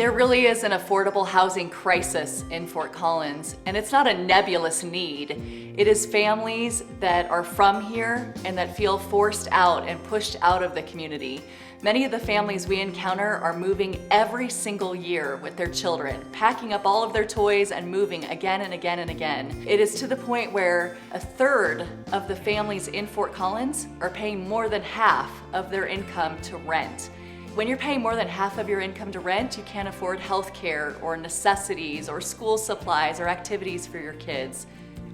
There really is an affordable housing crisis in Fort Collins, and it's not a nebulous need. It is families that are from here and that feel forced out and pushed out of the community. Many of the families we encounter are moving every single year with their children, packing up all of their toys and moving again and again and again. It is to the point where a third of the families in Fort Collins are paying more than half of their income to rent. When you're paying more than half of your income to rent, you can't afford health care or necessities or school supplies or activities for your kids.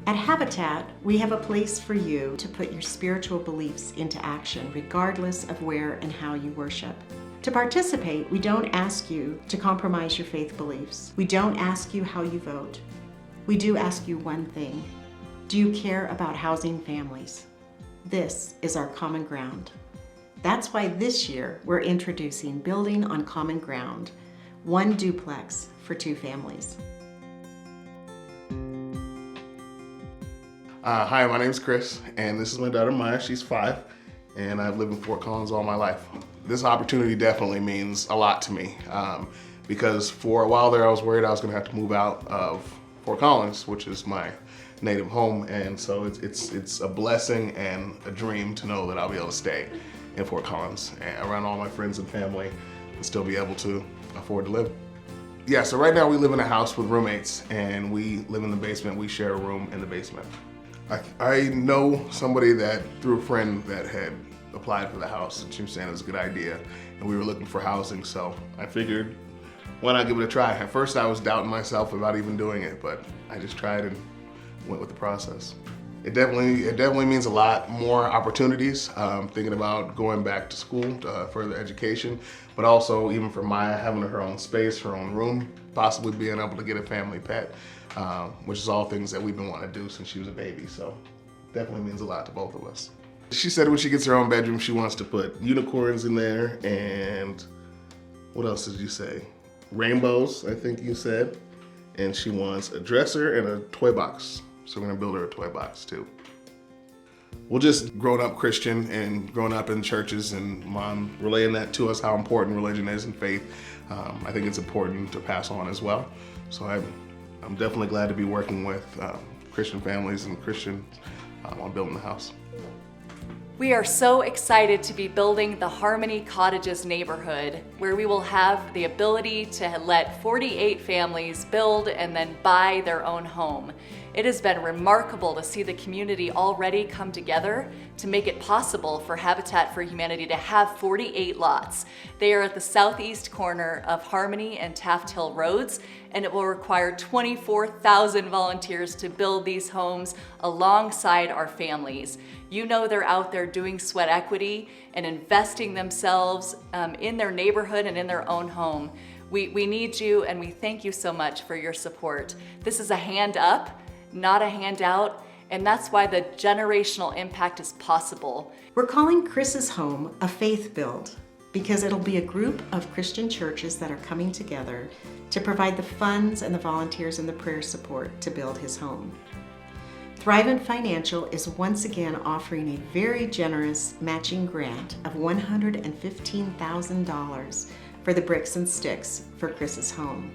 At Habitat, we have a place for you to put your spiritual beliefs into action, regardless of where and how you worship. To participate, we don't ask you to compromise your faith beliefs. We don't ask you how you vote. We do ask you one thing. Do you care about housing families? This is our common ground. That's why this year we're introducing Building on Common Ground, one duplex for two families. Hi, my name's Chris, and this is my daughter Maya. She's 5, and I've lived in Fort Collins all my life. This opportunity definitely means a lot to me because for a while there I was worried I was going to have to move out of Fort Collins, which is my native home, and so it's a blessing and a dream to know that I'll be able to stay in Fort Collins and around all my friends and family and still be able to afford to live. Yeah, so right now we live in a house with roommates and we live in the basement. We share a room in the basement. I know somebody that, through a friend that had applied for the house, and she was saying it was a good idea and we were looking for housing, so I figured why not give it a try. At first I was doubting myself about even doing it, but I just tried and went with the process. It definitely means a lot more opportunities, thinking about going back to school, further education, but also even for Maya, having her own space, her own room, possibly being able to get a family pet, which is all things that we've been wanting to do since she was a baby, so definitely means a lot to both of us. She said when she gets her own bedroom, she wants to put unicorns in there and what else did you say? Rainbows, I think you said, and she wants a dresser and a toy box. So we're gonna build her a toy box too. Well, just growing up Christian and growing up in churches and Mom relaying that to us, how important religion is and faith, I think it's important to pass on as well. So I'm definitely glad to be working with Christian families and Christians on building the house. We are so excited to be building the Harmony Cottages neighborhood, where we will have the ability to let 48 families build and then buy their own home. It has been remarkable to see the community already come together to make it possible for Habitat for Humanity to have 48 lots. They are at the southeast corner of Harmony and Taft Hill Roads, and it will require 24,000 volunteers to build these homes alongside our families. You know they're out there doing sweat equity and investing themselves in their neighborhood and in their own home. We need you, and we thank you so much for your support. This is a hand up, not a handout, and that's why the generational impact is possible. We're calling Chris's home a faith build because it'll be a group of Christian churches that are coming together to provide the funds and the volunteers and the prayer support to build his home. Thrivent Financial is once again offering a very generous matching grant of $115,000 for the bricks and sticks for Chris's home.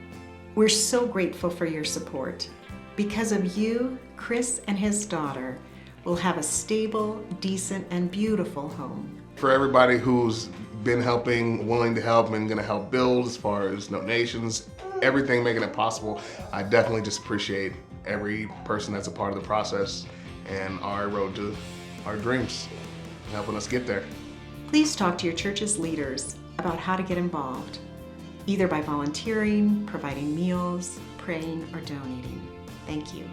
We're so grateful for your support. Because of you, Chris and his daughter will have a stable, decent, and beautiful home. For everybody who's been helping, willing to help, and gonna help build as far as donations, everything making it possible, I definitely just appreciate every person that's a part of the process and our road to our dreams, helping us get there. Please talk to your church's leaders about how to get involved, either by volunteering, providing meals, praying, or donating. Thank you.